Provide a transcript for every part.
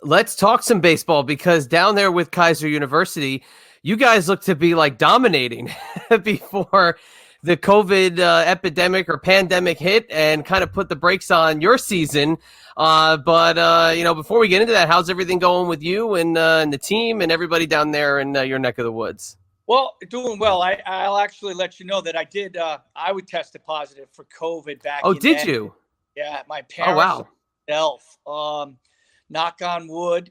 Let's talk some baseball because down there with Kaiser University, you guys look to be like dominating before the COVID epidemic or pandemic hit and kind of put the brakes on your season. But before we get into that, how's everything going with you and the team and everybody down there in your neck of the woods? Well, doing well. I'll actually let you know that I did. I would tested positive for COVID back Oh, in did May. you? Yeah, my Oh, parents, wow. myself. Knock on wood,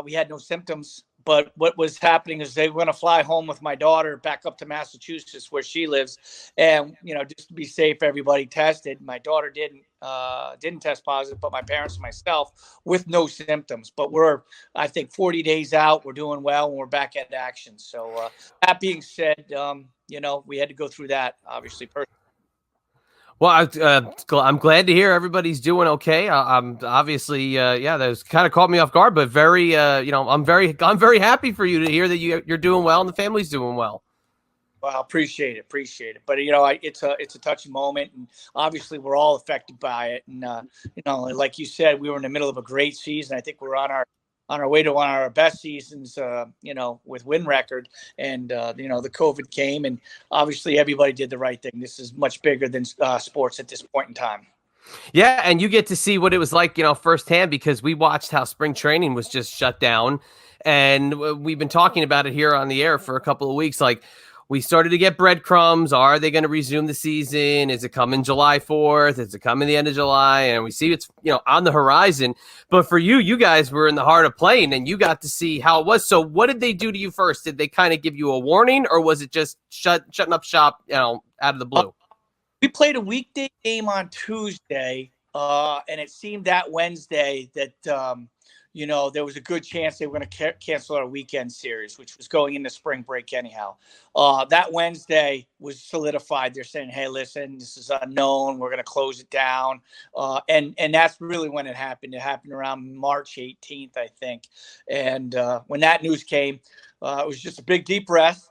we had no symptoms. But what was happening is they were going to fly home with my daughter back up to Massachusetts, where she lives, and just to be safe, everybody tested. My daughter didn't test positive, but my parents and myself with no symptoms. But we're, I think, 40 days out. We're doing well, and we're back at action. So that being said, we had to go through that, obviously. Well, I'm glad to hear everybody's doing okay. I'm obviously, that was kind of caught me off guard, but very, I'm very happy for you to hear that you're doing well and the family's doing well. Well, appreciate it. But it's a touchy moment, and obviously we're all affected by it. And like you said, we were in the middle of a great season. I think we're on our way to one of our best seasons, with win record. And the COVID came, and obviously everybody did the right thing. This is much bigger than sports at this point in time. Yeah, and you get to see what it was like, firsthand because we watched how spring training was just shut down, and we've been talking about it here on the air for a couple of weeks. Like, we started to get breadcrumbs. Are they going to resume the season? Is it coming July 4th? Is it coming the end of July? And we see it's on the horizon. But for you guys were in the heart of playing, and you got to see how it was. So, what did they do to you first? Did they kind of give you a warning, or was it just shutting up shop, out of the blue? We played a weekday game on Tuesday, and it seemed that Wednesday that there was a good chance they were going to cancel our weekend series, which was going into spring break anyhow. That Wednesday was solidified. They're saying, "Hey, listen, this is unknown. We're going to close it down," and that's really when it happened. It happened around March 18th, I think. And when that news came, it was just a big deep breath.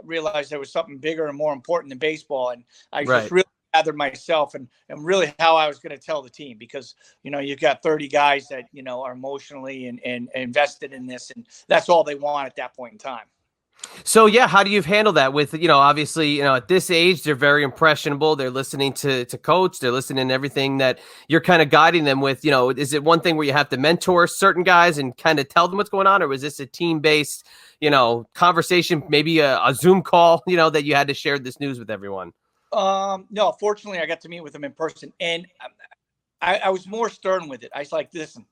Realized there was something bigger and more important than baseball, and I just Right. really gathered myself and really how I was going to tell the team, because you've got 30 guys that are emotionally and invested in this, and that's all they want at that point in time. So yeah, how do you handle that with, obviously, at this age, they're very impressionable. They're listening to coach, they're listening to everything that you're kind of guiding them with. Is it one thing where you have to mentor certain guys and kind of tell them what's going on, or was this a team-based, conversation, maybe a Zoom call, that you had to share this news with everyone? No, fortunately I got to meet with them in person, and I was more stern with it. I was like, listen,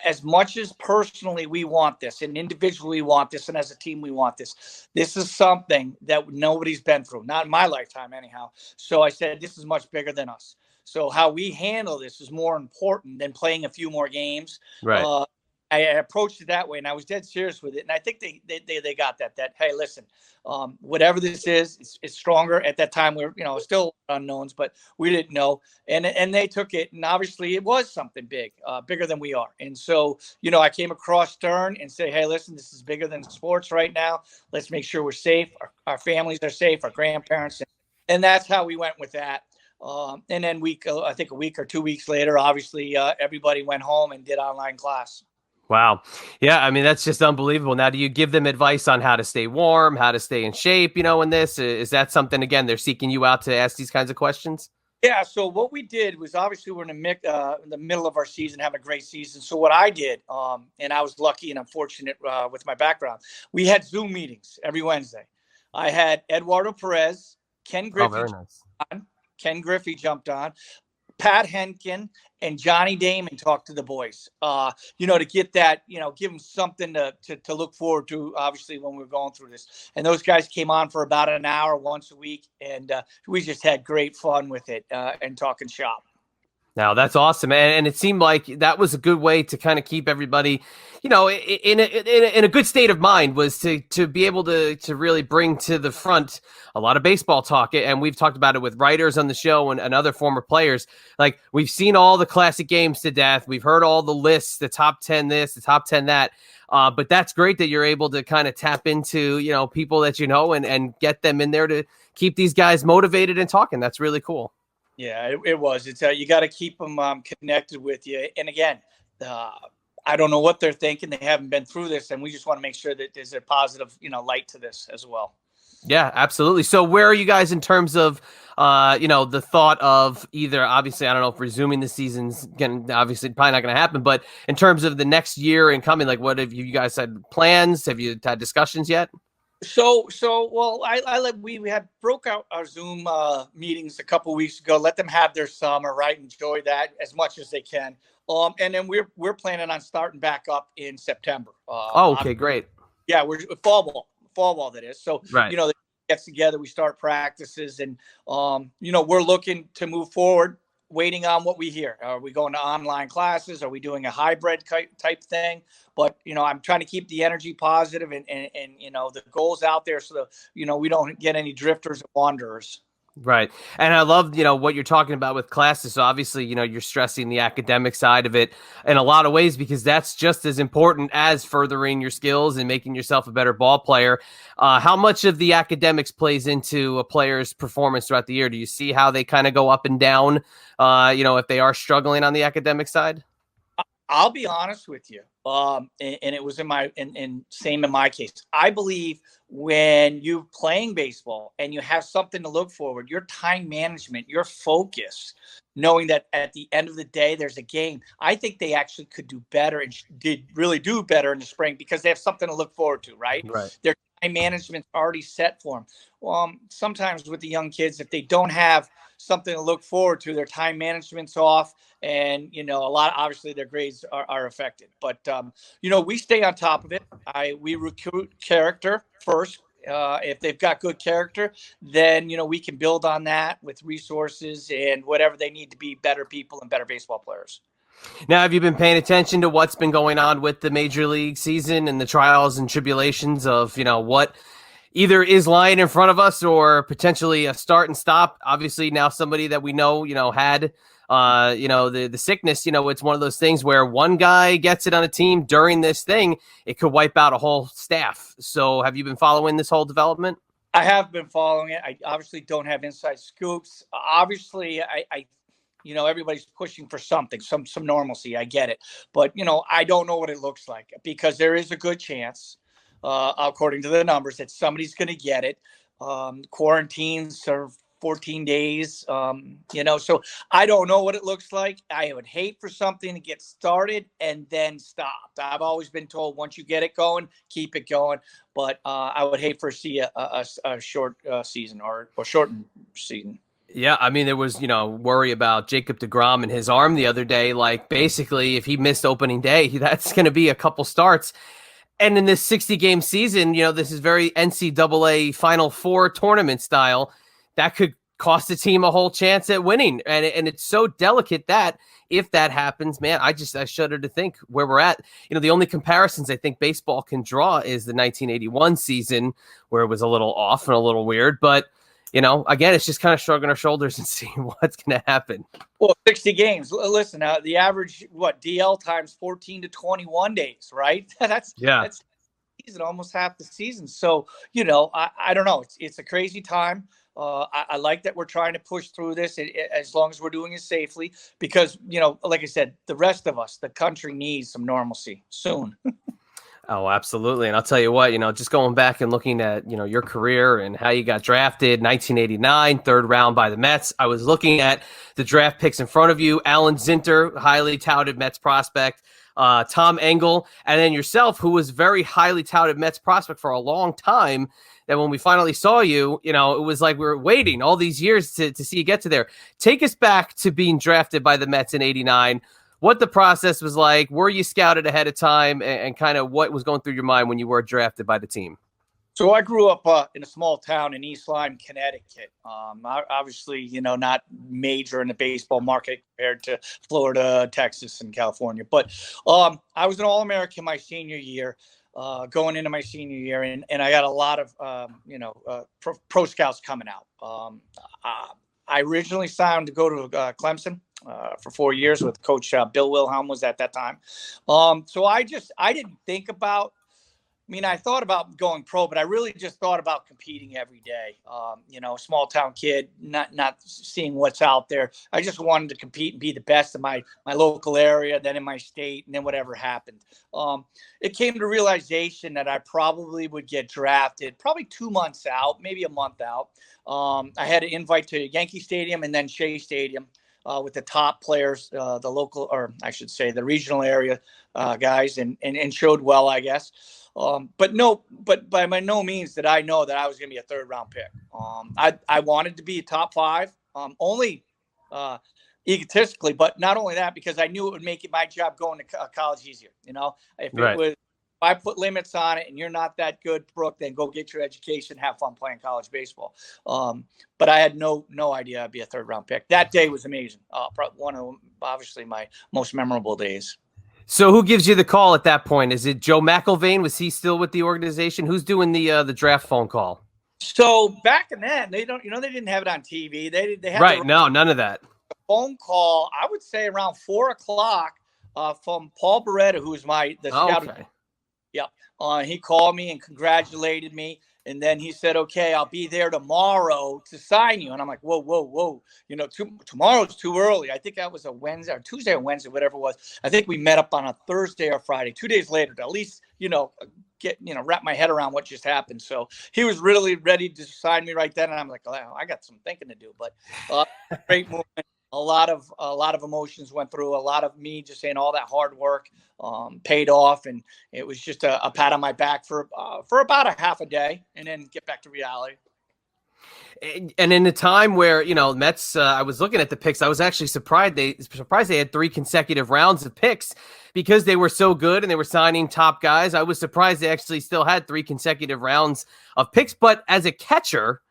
as much as personally we want this and individually we want this and as a team we want this, this is something that nobody's been through, not in my lifetime anyhow. So I said, this is much bigger than us. So how we handle this is more important than playing a few more games. Right. I approached it that way, and I was dead serious with it. And I think they got that, hey, listen, whatever this is, it's stronger. At that time, we were, still unknowns, but we didn't know. And they took it. And obviously it was something big, bigger than we are. And so, I came across stern and say, hey, listen, this is bigger than sports right now. Let's make sure we're safe. Our families are safe, our grandparents. And that's how we went with that. And then I think a week or 2 weeks later, obviously everybody went home and did online class. Wow. Yeah, I mean, that's just unbelievable. Now, do you give them advice on how to stay warm, how to stay in shape, in this? Is that something, again, they're seeking you out to ask these kinds of questions? Yeah, so what we did was, obviously we're in the middle of our season, having a great season. So what I did, and I was lucky and unfortunate with my background, we had Zoom meetings every Wednesday. I had Eduardo Perez, Ken Oh, Griffey, very nice. Ken Griffey jumped on, Pat Henkin, and Johnny Damon talked to the boys, to get that, give them something to look forward to, obviously, when we're going through this. And those guys came on for about an hour once a week, and we just had great fun with it and talking shop. Now that's awesome, and it seemed like that was a good way to kind of keep everybody, in a good state of mind. Was to be able to really bring to the front a lot of baseball talk, and we've talked about it with writers on the show and other former players. Like, we've seen all the classic games to death, we've heard all the lists, the top 10 this, the top 10 that. But that's great that you're able to kind of tap into people that and get them in there to keep these guys motivated and talking. That's really cool. Yeah, it was. It's you got to keep them connected with you. And again, I don't know what they're thinking. They haven't been through this, and we just want to make sure that there's a positive, light to this as well. Yeah, absolutely. So where are you guys in terms of, the thought of either, obviously, I don't know if resuming the season's obviously probably not going to happen, but in terms of the next year and coming, like, what have you guys had plans? Have you had discussions yet? Well, we had broke out our Zoom meetings a couple weeks ago. Let them have their summer, right? Enjoy that as much as they can. And then we're planning on starting back up in September. Oh, okay, great. Yeah, we're fall ball that is. So Right. they gets together, we start practices, and we're looking to move forward. Waiting on what we hear. Are we going to online classes? Are we doing a hybrid type thing? But I'm trying to keep the energy positive and the goals out there so that we don't get any drifters or wanderers. Right. And I love, what you're talking about with classes. So obviously, you're stressing the academic side of it in a lot of ways because that's just as important as furthering your skills and making yourself a better ball player. How much of the academics plays into a player's performance throughout the year? Do you see how they kind of go up and down, if they are struggling on the academic side? I'll be honest with you. And it was same in my case. I believe when you're playing baseball and you have something to look forward, your time management, your focus, knowing that at the end of the day, there's a game. I think they actually could do better and did really do better in the spring because they have something to look forward to, right? Right. Their time management's already set for them. Sometimes with the young kids, if they don't have something to look forward to, their time management's off, and obviously their grades are affected. But we stay on top of it. We recruit character first. If they've got good character, then we can build on that with resources and whatever they need to be better people and better baseball players. Now, have you been paying attention to what's been going on with the major league season and the trials and tribulations of, what either is lying in front of us or potentially a start and stop? Obviously, now somebody that we know, had, the sickness, it's one of those things where one guy gets it on a team during this thing, it could wipe out a whole staff. So have you been following this whole development? I have been following it. I obviously don't have inside scoops. Obviously, I everybody's pushing for something, some normalcy. I get it. But, I don't know what it looks like because there is a good chance, according to the numbers, that somebody's going to get it. Quarantines are 14 days, so I don't know what it looks like. I would hate for something to get started and then stopped. I've always been told once you get it going, keep it going. But I would hate for see a short season or shortened season. Yeah, I mean, there was, worry about Jacob deGrom and his arm the other day. Like, basically, if he missed opening day, that's going to be a couple starts. And in this 60-game season, this is very NCAA Final Four tournament style. That could cost the team a whole chance at winning. And it's so delicate that if that happens, man, I shudder to think where we're at. The only comparisons I think baseball can draw is the 1981 season where it was a little off and a little weird. But again, it's just kind of shrugging our shoulders and seeing what's going to happen. Well, 60 games. Listen, the average, DL times 14 to 21 days, right? That's season, almost half the season. So, I don't know. It's a crazy time. I like that we're trying to push through this as long as we're doing it safely because, like I said, the rest of us, the country needs some normalcy soon. Oh, absolutely. And I'll tell you what, just going back and looking at, your career and how you got drafted, 1989, third round by the Mets. I was looking at the draft picks in front of you, Alan Zinter, highly touted Mets prospect, Tom Engel, and then yourself, who was very highly touted Mets prospect for a long time. That when we finally saw you, it was like we were waiting all these years to see you get to there. Take us back to being drafted by the Mets in 89. What the process was like, were you scouted ahead of time, and kind of what was going through your mind when you were drafted by the team? So I grew up in a small town in East Lyme, Connecticut. Obviously, not major in the baseball market compared to Florida, Texas, and California. But I was an All-American my senior year, going into my senior year, and I got a lot of, pro scouts coming out. I originally signed to go to Clemson. For 4 years with Coach Bill Wilhelm was at that time. So I didn't think about, I mean, I thought about going pro, but I really just thought about competing every day. Small town kid, not seeing what's out there. I just wanted to compete and be the best in my local area, then in my state, and then whatever happened. It came to realization that I probably would get drafted probably 2 months out, maybe a month out. I had an invite to Yankee Stadium and then Shea Stadium. With the top players, the local, or I should say the regional area guys, and showed well, I guess. But by no means did I know that I was going to be a third round pick. I wanted to be a top five, only egotistically, but not only that, because I knew it would make my job going to college easier. If it was, if I put limits on it and you're not that good, Brook, then go get your education, have fun playing college baseball. But I had no idea I'd be a third round pick. That day was amazing. One of obviously my most memorable days. So who gives you the call at that point? Is it Joe McIlvain? Was he still with the organization? Who's doing the draft phone call? So back in that, they didn't have it on TV. They had right. No, none of that. Phone call. I would say around 4:00 from Paul Beretta, who's the scout. Okay. Yep. He called me and congratulated me. And then he said, okay, I'll be there tomorrow to sign you. And I'm like, whoa. Tomorrow's too early. I think that was a Wednesday or Tuesday or Wednesday, whatever it was. I think we met up on a Thursday or Friday, 2 days later to at least, wrap my head around what just happened. So he was really ready to sign me right then. And I'm like, oh, I got some thinking to do, but great movement. A lot of emotions went through. A lot of me just saying all that hard work paid off, and it was just a pat on my back for about a half a day, and then get back to reality. And in a time where Mets, I was looking at the picks. I was actually surprised they had 3 consecutive rounds of picks because they were so good and they were signing top guys. I was surprised they actually still had 3 consecutive rounds of picks. But as a catcher,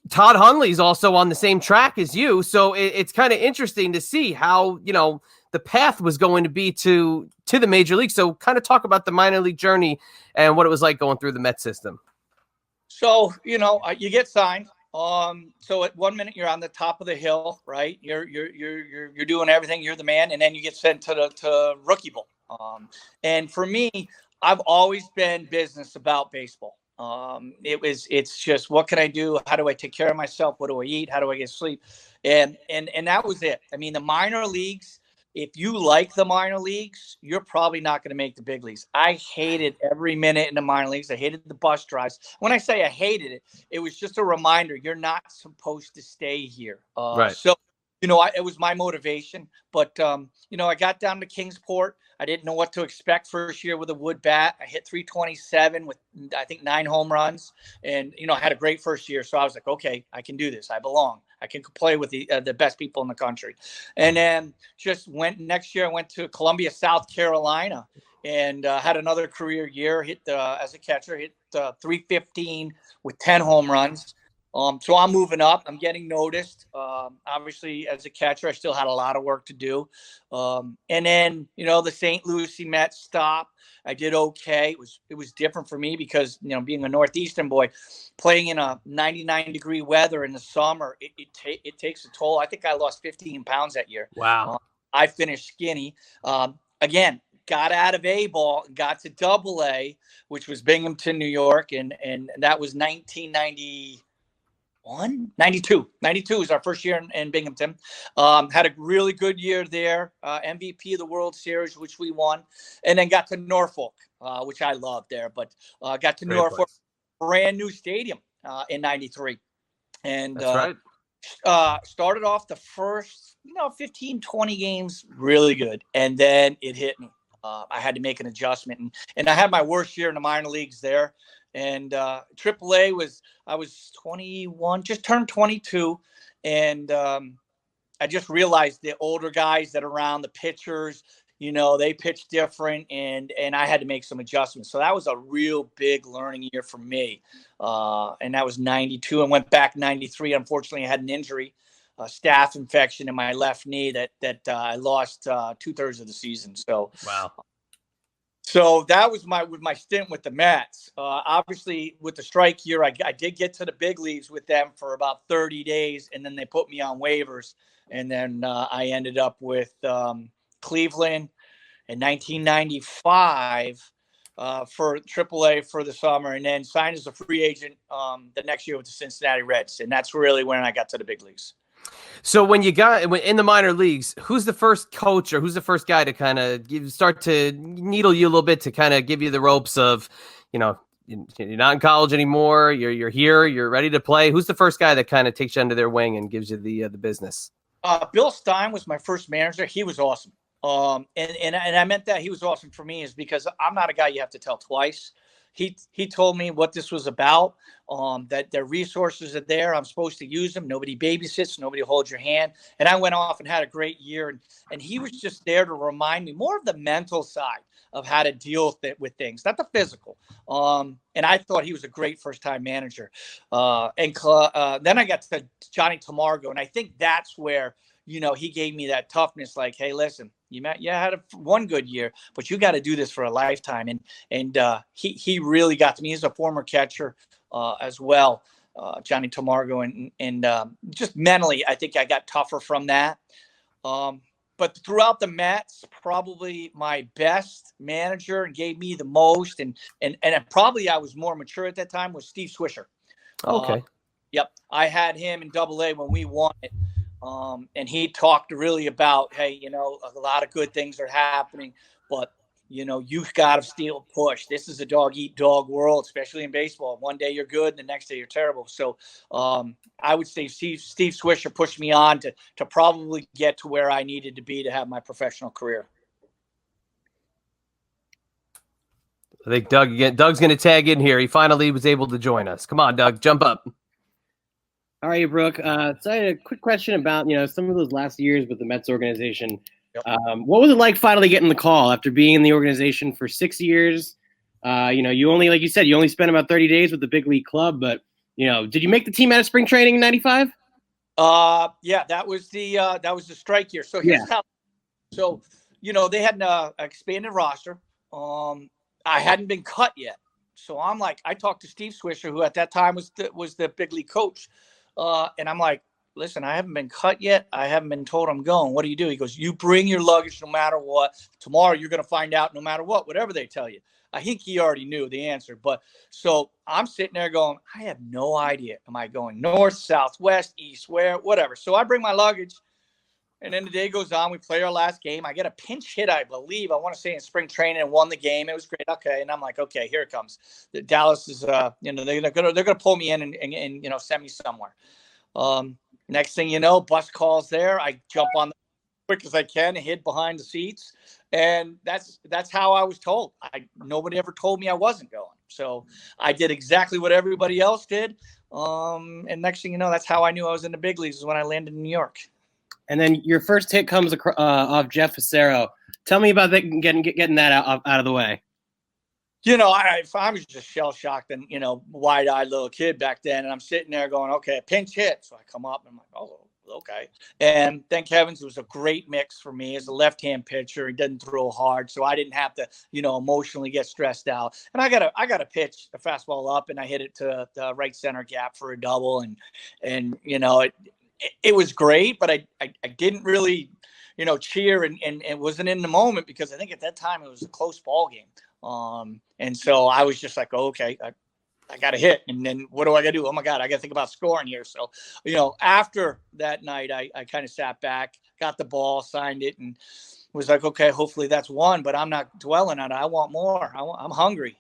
Todd Hundley's also on the same track as you. So it's kind of interesting to see how, the path was going to be to the major league. So kind of talk about the minor league journey and what it was like going through the Met system. So, you get signed. So at 1 minute you're on the top of the hill, right? You're doing everything. You're the man. And then you get sent to Rookie Bowl. And for me, I've always been business about baseball. It's just, what can I do? How do I take care of myself? What do I eat? How do I get sleep? And that was it. I mean, the minor leagues, if you like the minor leagues, you're probably not going to make the big leagues. I hated every minute in the minor leagues. I hated the bus drives. When I say I hated it, it was just a reminder, you're not supposed to stay here. Right. So, it was my motivation, but, I got down to Kingsport. I didn't know what to expect first year with a wood bat. I hit 327 with, I think, 9 home runs, and, I had a great first year. So I was like, okay, I can do this. I belong. I can play with the best people in the country. And then next year I went to Columbia, South Carolina, and had another career year, as a catcher, hit 315 with 10 home runs. So I'm moving up. I'm getting noticed. Obviously, as a catcher, I still had a lot of work to do. And then, the St. Lucie Mets stopped. I did okay. It was different for me because, being a Northeastern boy, playing in a 99-degree weather in the summer, it takes a toll. I think I lost 15 pounds that year. Wow. I finished skinny. Again, got out of A ball, got to Double A, which was Binghamton, New York, and that was 1990. 92 was our first year in Binghamton. Had a really good year there, MVP of the World Series, which we won, and then got to Norfolk, which I loved there, but got to Norfolk, brand new stadium in 93. And that's right. Started off the first 15 20 games really good, and then it hit me. I had to make an adjustment, and I had my worst year in the minor leagues there. And AAA I was 21, just turned 22. And I just realized the older guys that are around, the pitchers, they pitch different, and I had to make some adjustments. So that was a real big learning year for me. And that was 92, and went back 93. Unfortunately, I had an injury, a staph infection in my left knee that I lost 2/3 of the season. So wow. So that was my stint with the Mets. Obviously, with the strike year, I did get to the big leagues with them for about 30 days, and then they put me on waivers. And then I ended up with Cleveland in 1995. for AAA for the summer, and then signed as a free agent the next year with the Cincinnati Reds. And that's really when I got to the big leagues. So when you got in the minor leagues, who's the first coach or who's the first guy to kind of start to needle you a little bit to kind of give you the ropes of, you're not in college anymore. You're here. You're ready to play. Who's the first guy that kind of takes you under their wing and gives you the business? Bill Stein was my first manager. He was awesome. And I meant that he was awesome for me is because I'm not a guy you have to tell twice. He told me what this was about, that their resources are there. I'm supposed to use them. Nobody babysits. Nobody holds your hand. And I went off and had a great year. And he was just there to remind me more of the mental side of how to deal with things, not the physical. And I thought he was a great first-time manager. Then I got to Johnny Tamargo, and I think that's where, he gave me that toughness, like, hey, listen, you had one good year, but you got to do this for a lifetime. And he really got to me. He's a former catcher as well, Johnny Tamargo. And just mentally, I think I got tougher from that. But throughout the Mets, probably my best manager and gave me the most. And probably I was more mature at that time was Steve Swisher. Okay. Yep. I had him in Double-A when we won it. And he talked really about, hey, a lot of good things are happening, but, you've got to still push. This is a dog-eat-dog world, especially in baseball. One day you're good, and the next day you're terrible. So I would say Steve Swisher pushed me on to probably get to where I needed to be to have my professional career. I think Doug's going to tag in here. He finally was able to join us. Come on, Doug, jump up. How are you, Brooke? So I had a quick question about, some of those last years with the Mets organization. Yep. What was it like finally getting the call after being in the organization for 6 years? You only, like you said, you only spent about 30 days with the big league club, but, did you make the team out of spring training in 95? Yeah, that was the strike year. So here's how, they had an expanded roster. I hadn't been cut yet. So I'm like, I talked to Steve Swisher, who at that time was the big league coach. And I'm like, listen, I haven't been cut yet. I haven't been told I'm going. What do you do? He goes, you bring your luggage no matter what. Tomorrow you're going to find out no matter what, whatever they tell you. I think he already knew the answer. But so I'm sitting there going, I have no idea. Am I going north, south, west, east, where, whatever. So I bring my luggage. And then the day goes on. We play our last game. I get a pinch hit, I believe. I want to say in spring training, and won the game. It was great. Okay, and I'm like, okay, here it comes. The Dallas is, they're gonna pull me in and send me somewhere. Next thing you know, bus calls there. I jump on the quick as I can, hid behind the seats, and that's how I was told. Nobody ever told me I wasn't going. So I did exactly what everybody else did. And next thing you know, that's how I knew I was in the big leagues, is when I landed in New York. And then your first hit comes off Jeff Facero. Tell me about that, getting that out of the way. I was just shell-shocked and, wide-eyed little kid back then. And I'm sitting there going, okay, pinch hit. So I come up and I'm like, oh, okay. And thank heavens it was a great mix for me as a left-hand pitcher. He doesn't throw hard, so I didn't have to, emotionally get stressed out. And I got a pitch, a fastball up, and I hit it to the right center gap for a double. And it was great, but I didn't really, cheer and wasn't in the moment because I think at that time it was a close ball game. And so I was just like, oh, okay, I got to hit. And then what do I got to do? Oh my God, I got to think about scoring here. So, after that night, I kind of sat back, got the ball, signed it, and was like, okay, hopefully that's one, but I'm not dwelling on it. I want more. I'm hungry.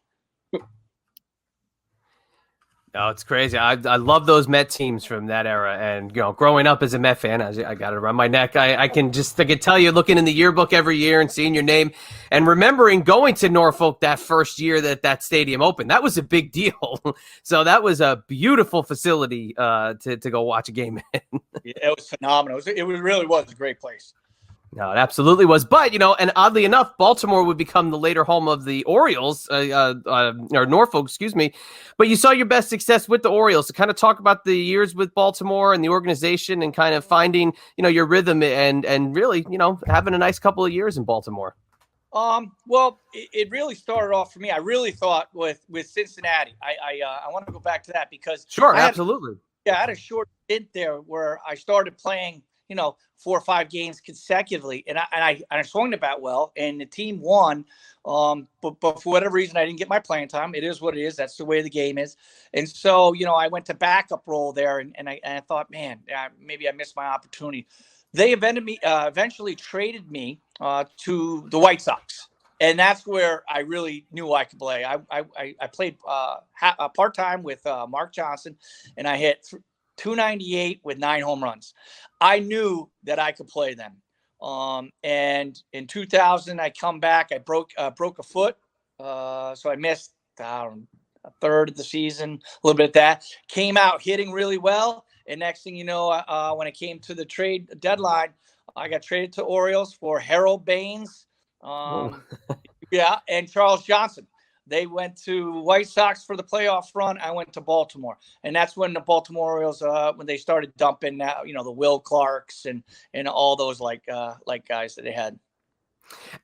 No, it's crazy. I love those Met teams from that era, and growing up as a Met fan, I got it around my neck. I can tell you, looking in the yearbook every year and seeing your name, and remembering going to Norfolk that first year that stadium opened. That was a big deal. So that was a beautiful facility to go watch a game in. Yeah, it was phenomenal. It really was a great place. No, it absolutely was. But, and oddly enough, Baltimore would become the later home of the Orioles, or Norfolk, excuse me. But you saw your best success with the Orioles. To kind of talk about the years with Baltimore and the organization and kind of finding, your rhythm and really, having a nice couple of years in Baltimore. Well, it really started off for me. I really thought with Cincinnati. I want to go back to that because sure, absolutely. I had a short stint there where I started playing, 4 or 5 games consecutively, and I swung the bat well, and the team won. But for whatever reason, I didn't get my playing time. It is what it is. That's the way the game is. And so, I went to backup role there, and I thought, man, maybe I missed my opportunity. They eventually traded me to the White Sox. And that's where I really knew I could play. I played part-time with Mark Johnson, and I hit 298 with 9 home runs. I knew that I could play then. And in 2000, I come back. I broke a foot, so I missed a third of the season, a little bit of that. Came out hitting really well, and next thing you know, when it came to the trade deadline, I got traded to Orioles for Harold Baines. And Charles Johnson. They went to White Sox for the playoff run. I went to Baltimore, and that's when the Baltimore Orioles, when they started dumping the Will Clarks and all those like guys that they had.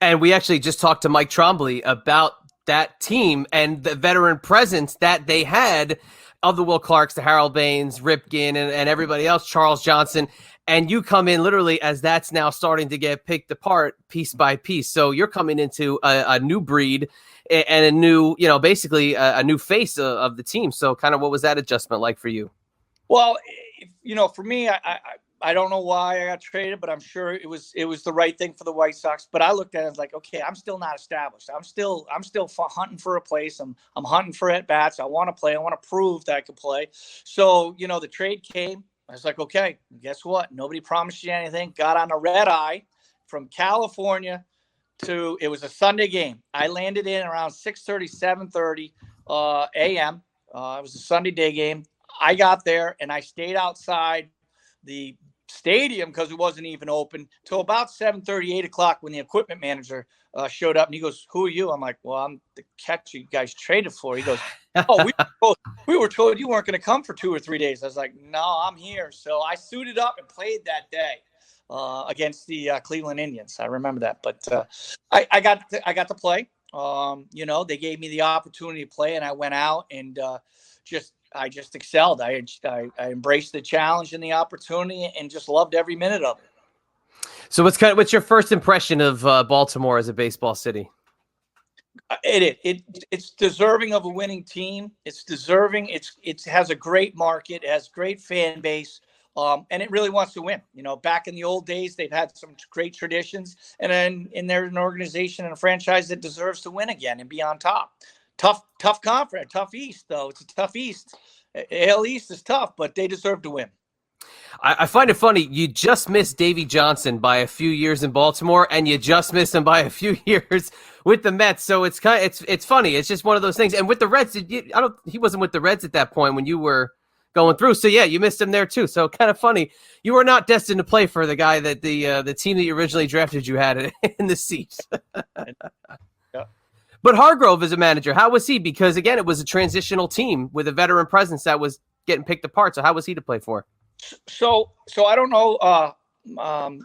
And we actually just talked to Mike Trombley about that team and the veteran presence that they had of the Will Clarks, the Harold Baines, Ripken, and everybody else, Charles Johnson. And you come in literally as that's now starting to get picked apart piece by piece. So you're coming into a new breed and a new, basically a new face of the team. So kind of what was that adjustment like for you? Well, for me, I don't know why I got traded, but I'm sure it was the right thing for the White Sox. But I looked at it as like, okay, I'm still not established. I'm still hunting for a place. I'm hunting for at bats. I want to play. I want to prove that I can play. So the trade came. I was like, okay, guess what? Nobody promised you anything. Got on a red eye from California it was a Sunday game. I landed in around 6:30, 7:30 a.m. It was a Sunday day game. I got there and I stayed outside the stadium because it wasn't even open till about 7:30, 8 o'clock when the equipment manager showed up, and he goes, "Who are you?" I'm like, "Well, I'm the catcher you guys traded for." He goes, "Oh, we were told you weren't going to come for 2 or 3 days." I was like, "No, I'm here." So I suited up and played that day against the Cleveland Indians. I remember that, but I got to play. They gave me the opportunity to play, and I went out and I just excelled. I embraced the challenge and the opportunity, and just loved every minute of it. So what's your first impression of Baltimore as a baseball city? It's deserving of a winning team. It's deserving. It has a great market. It has great fan base. And it really wants to win. Back in the old days, they've had some great traditions, and then they're an organization and a franchise that deserves to win again and be on top. Tough conference, tough East, though. It's a tough East. AL East is tough, but they deserve to win. I find it funny. You just missed Davey Johnson by a few years in Baltimore, and you just missed him by a few years with the Mets. So it's funny. It's just one of those things. And with the Reds, he wasn't with the Reds at that point when you were going through. So yeah, you missed him there too. So kind of funny. You were not destined to play for the guy that the team that you originally drafted you had in the seats. Yeah. But Hargrove as a manager, how was he? Because again, it was a transitional team with a veteran presence that was getting picked apart. So how was he to play for? So I don't know,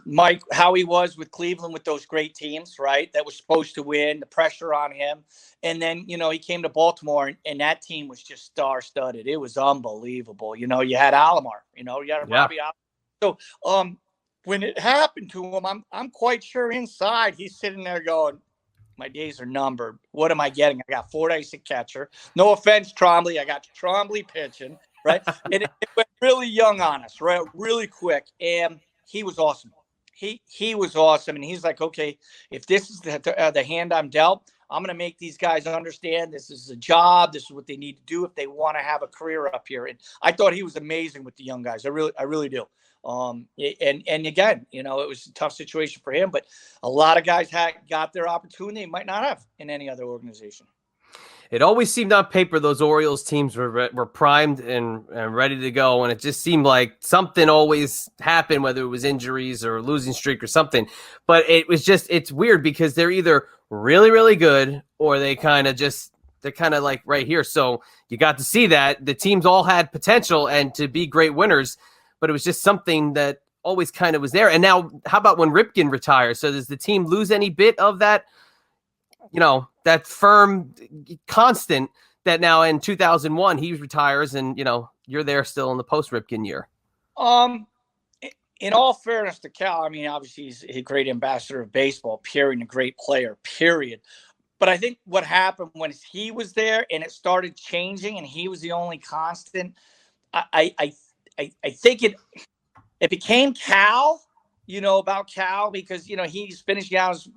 Mike, how he was with Cleveland with those great teams, right? That was supposed to win, the pressure on him. And then, he came to Baltimore, and that team was just star-studded. It was unbelievable. You had Alomar, you had Robbie Alomar. So when it happened to him, I'm quite sure inside he's sitting there going, my days are numbered. What am I getting? I got Fordyce at catcher. No offense, Trombley. I got Trombley pitching. Right. And it went really young on us, right? Really quick. And he was awesome. He was awesome. And he's like, okay, if this is the hand I'm dealt, I'm going to make these guys understand this is a job. This is what they need to do if they want to have a career up here. And I thought he was amazing with the young guys. I really do. And again, it was a tough situation for him, but a lot of guys got their opportunity, might not have in any other organization. It always seemed on paper those Orioles teams were primed and ready to go, and it just seemed like something always happened, whether it was injuries or a losing streak or something. But it's weird because they're either really, really good or they're kind of like right here. So you got to see that the teams all had potential and to be great winners, but it was just something that always kind of was there. And now, how about when Ripken retires? So does the team lose any bit of that? That firm constant that now in 2001 he retires and, you're there still in the post Ripken year. in all fairness to Cal, I mean, obviously he's a great ambassador of baseball, period, and a great player, period. But I think what happened when he was there and it started changing and he was the only constant, I think it became Cal, about Cal because, he's finishing out his,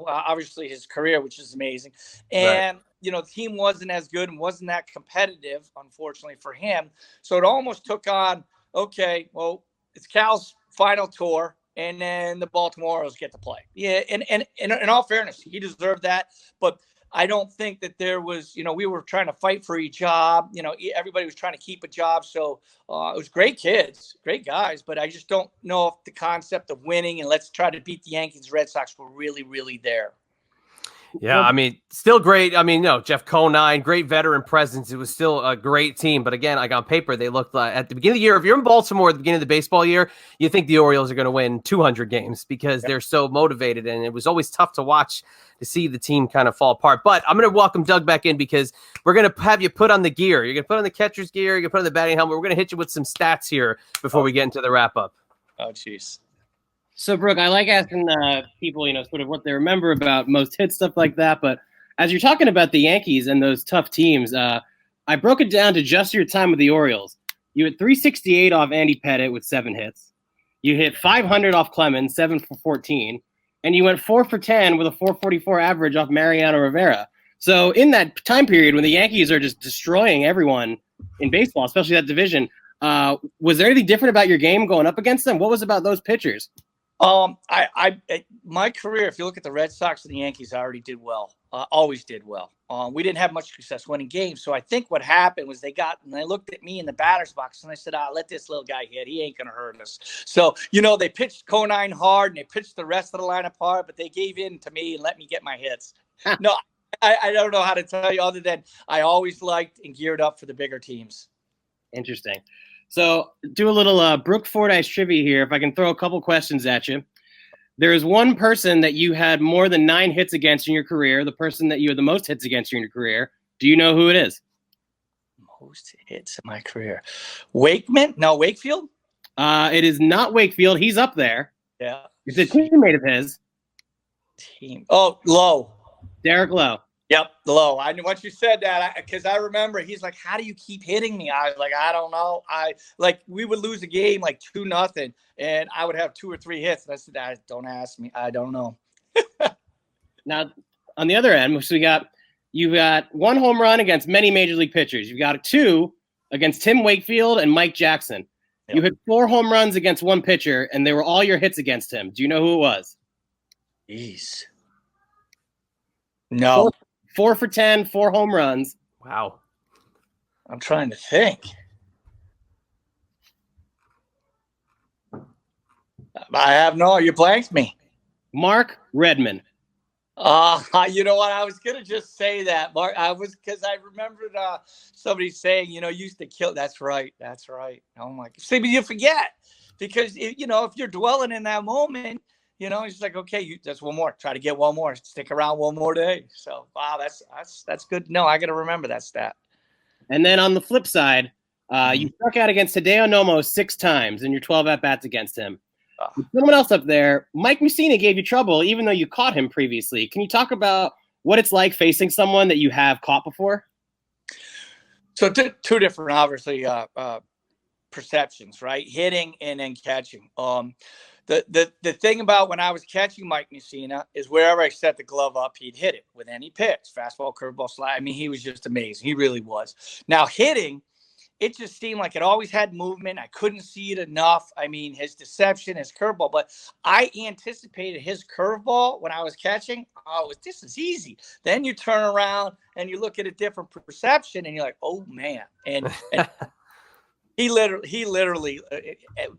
obviously his career, which is amazing. And, the team wasn't as good and wasn't that competitive, unfortunately for him. So it almost took on, okay, well, it's Cal's final tour. And then the Baltimore Orioles get to play. Yeah, and in all fairness, he deserved that. But I don't think that there was, we were trying to fight for each job. Everybody was trying to keep a job. So it was great kids, great guys. But I just don't know if the concept of winning and let's try to beat the Yankees, Red Sox were really, really there. Yeah, I mean, still great. I mean, Jeff Conine, great veteran presence. It was still a great team. But again, like on paper, they looked like at the beginning of the year, if you're in Baltimore at the beginning of the baseball year, you think the Orioles are going to win 200 games because they're so motivated. And it was always tough to watch to see the team kind of fall apart. But I'm going to welcome Doug back in because we're going to have you put on the gear. You're going to put on the catcher's gear. You're going to put on the batting helmet. We're going to hit you with some stats here before we get into the wrap up. Oh, jeez. So, Brooke, I like asking people, sort of what they remember about most hits, stuff like that. But as you're talking about the Yankees and those tough teams, I broke it down to just your time with the Orioles. You hit 368 off Andy Pettitte with 7 hits. You hit 500 off Clemens, 7 for 14. And you went 4 for 10 with a 444 average off Mariano Rivera. So in that time period when the Yankees are just destroying everyone in baseball, especially that division, was there anything different about your game going up against them? What was about those pitchers? My career, if you look at the Red Sox and the Yankees, I already did well. Always did well. We didn't have much success winning games. So I think what happened was they looked at me in the batter's box and they said, let this little guy hit. He ain't going to hurt us. So, they pitched Conine hard and they pitched the rest of the lineup hard, but they gave in to me and let me get my hits. No, I don't know how to tell you other than I always liked and geared up for the bigger teams. Interesting. So do a little Brook Fordyce trivia here. If I can throw a couple questions at you. There is one person that you had more than 9 hits against in your career, the person that you had the most hits against in your career. Do you know who it is? Most hits in my career. Wakeman? No, Wakefield? It is not Wakefield. He's up there. Yeah. It's a teammate of his. Oh, Lowe. Derek Lowe. Yep, Lowe. I knew once you said that, because I remember he's like, "How do you keep hitting me?" I was like, "I don't know." We would lose a game like 2-0, and I would have 2 or 3 hits. And I said, "Don't ask me. I don't know." Now, on the other end, so you've got 1 home run against many major league pitchers. You've got 2 against Tim Wakefield and Mike Jackson. Yep. You hit 4 home runs against 1 pitcher, and they were all your hits against him. Do you know who it was? Jeez. No. 4 for 10, 4 home runs. Wow. I'm trying to think. I have no. You blanked me. Mark Redman. You know what? I was gonna just say that, Mark. Because I remembered somebody saying, used to kill. That's right. Oh my! See, but you forget because if you're dwelling in that moment. He's like, okay, that's one more. Try to get one more. Stick around one more day. So, wow, that's good. No, I got to remember that stat. And then on the flip side, you struck out against Hideo Nomo 6 times in your 12 at-bats against him. Someone else up there, Mike Mussina gave you trouble, even though you caught him previously. Can you talk about what it's like facing someone that you have caught before? So, 2 different, obviously, perceptions, right? Hitting and then catching. The thing about when I was catching Mike Mussina is wherever I set the glove up, he'd hit it with any pitch, fastball, curveball, slide. I mean, he was just amazing. He really was. Now hitting, it just seemed like it always had movement. I couldn't see it enough. I mean, his deception, his curveball, but I anticipated his curveball when I was catching. Oh, this is easy. Then you turn around and you look at a different perception and you're like, oh man. And He literally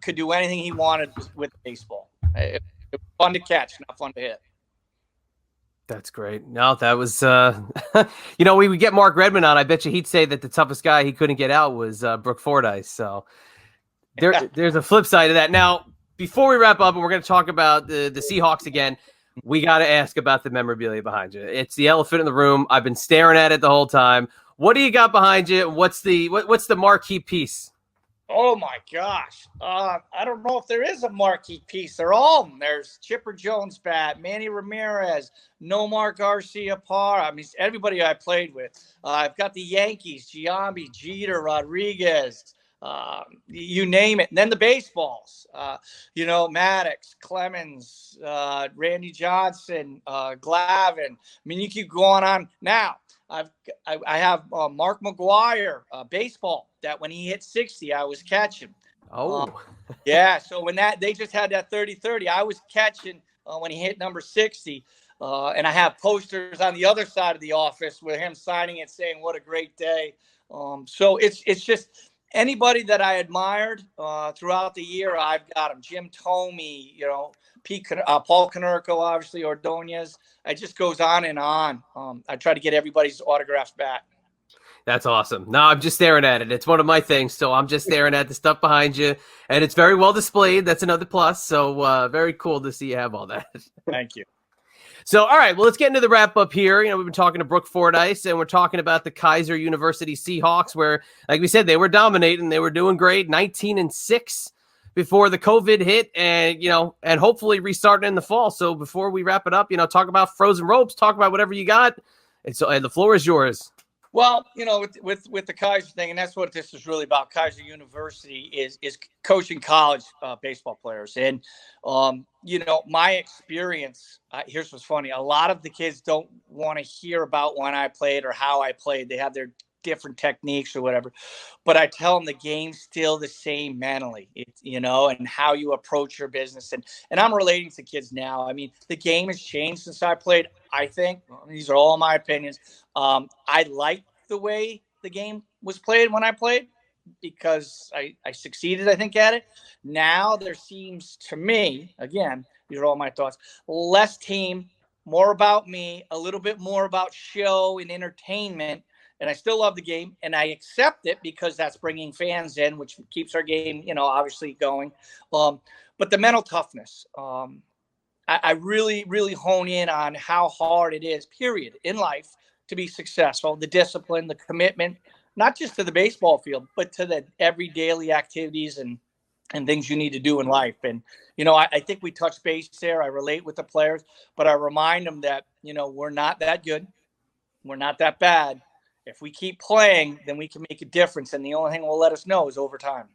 could do anything he wanted with baseball. It was fun to catch, not fun to hit. That's great. No, that was, we would get Mark Redman on. I bet you he'd say that the toughest guy he couldn't get out was Brook Fordyce. So there's a flip side of that. Now, before we wrap up, and we're going to talk about the Seahawks again, we got to ask about the memorabilia behind you. It's the elephant in the room. I've been staring at it the whole time. What do you got behind you? What's the marquee piece? Oh my gosh. I don't know if there is a marquee piece. They're all there's Chipper Jones bat, Manny Ramirez, Nomar Garcia Parr. I mean, everybody I played with. I've got the Yankees, Giambi, Jeter, Rodriguez, you name it. And then the baseballs, Maddox, Clemens, Randy Johnson, Glavine. I mean, you keep going on. Now, I have Mark McGuire, baseball, that when he hit 60, I was catching. Oh, yeah. So when they just had that 30-30, I was catching when he hit number 60. And I have posters on the other side of the office with him signing it, saying, "What a great day." So it's just anybody that I admired throughout the year, I've got them. Jim Thome, Paul Konerko, obviously, Ordonez. It just goes on and on. I try to get everybody's autographs back. that's awesome. No, I'm just staring at it. It's one of my things, so I'm just staring at the stuff behind you, and it's very well displayed. That's another plus. So very cool to see you have all that. Thank you. So, all right, well, let's get into the wrap up here. We've been talking to Brook Fordyce, and we're talking about the Kaiser University Seahawks, where, like we said, they were dominating. They were doing great, 19-6 before the COVID hit, and and hopefully restarting in the fall. So, before we wrap it up, talk about frozen ropes, talk about whatever you got, and the floor is yours. Well, with the Kaiser thing, and that's what this is really about. Kaiser University is coaching college baseball players, and my experience. Here's what's funny: a lot of the kids don't want to hear about when I played or how I played. They have their different techniques or whatever, but I tell them the game's still the same mentally, and how you approach your business. And I'm relating to kids now. I mean, the game has changed since I played. I think these are all my opinions. I like the way the game was played when I played because I succeeded, I think, at it. Now there seems to me, again, these are all my thoughts, less team, more about me, a little bit more about show and entertainment. And I still love the game, and I accept it because that's bringing fans in, which keeps our game, obviously going. But the mental toughness, I really, really hone in on how hard it is, period, in life to be successful. The discipline, the commitment, not just to the baseball field, but to the every daily activities and things you need to do in life. And, I think we touch base there. I relate with the players, but I remind them that, we're not that good. We're not that bad. If we keep playing, then we can make a difference. And the only thing will let us know is overtime.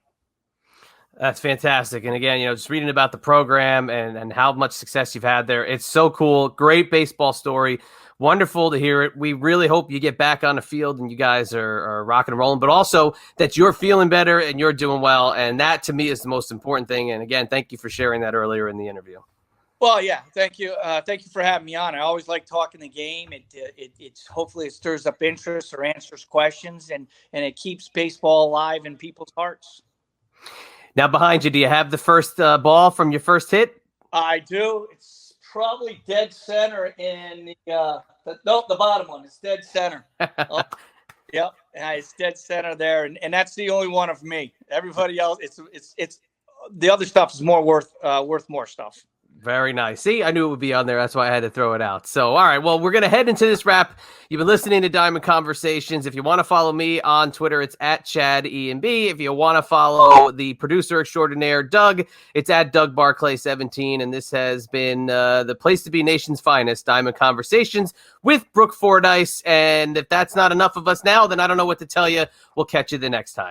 That's fantastic. And again, just reading about the program and how much success you've had there. It's so cool. Great baseball story. Wonderful to hear it. We really hope you get back on the field and you guys are rocking and rolling, but also that you're feeling better and you're doing well. And that to me is the most important thing. And again, thank you for sharing that earlier in the interview. Well, yeah, thank you. Thank you for having me on. I always like talking the game. It's hopefully it stirs up interest or answers questions, and it keeps baseball alive in people's hearts. Now behind you, do you have the first ball from your first hit? I do. It's probably dead center in the bottom one. It's dead center. Oh, yep, it's dead center there, and that's the only one of me. Everybody else, it's the other stuff is more worth more stuff. Very nice. See, I knew it would be on there. That's why I had to throw it out. So, all right. Well, we're going to head into this wrap. You've been listening to Diamond Conversations. If you want to follow me on Twitter, it's at ChadEMB. If you want to follow the producer extraordinaire, Doug, it's at DougBarclay17. And this has been the place to be, nation's finest, Diamond Conversations with Brook Fordyce. And if that's not enough of us now, then I don't know what to tell you. We'll catch you the next time.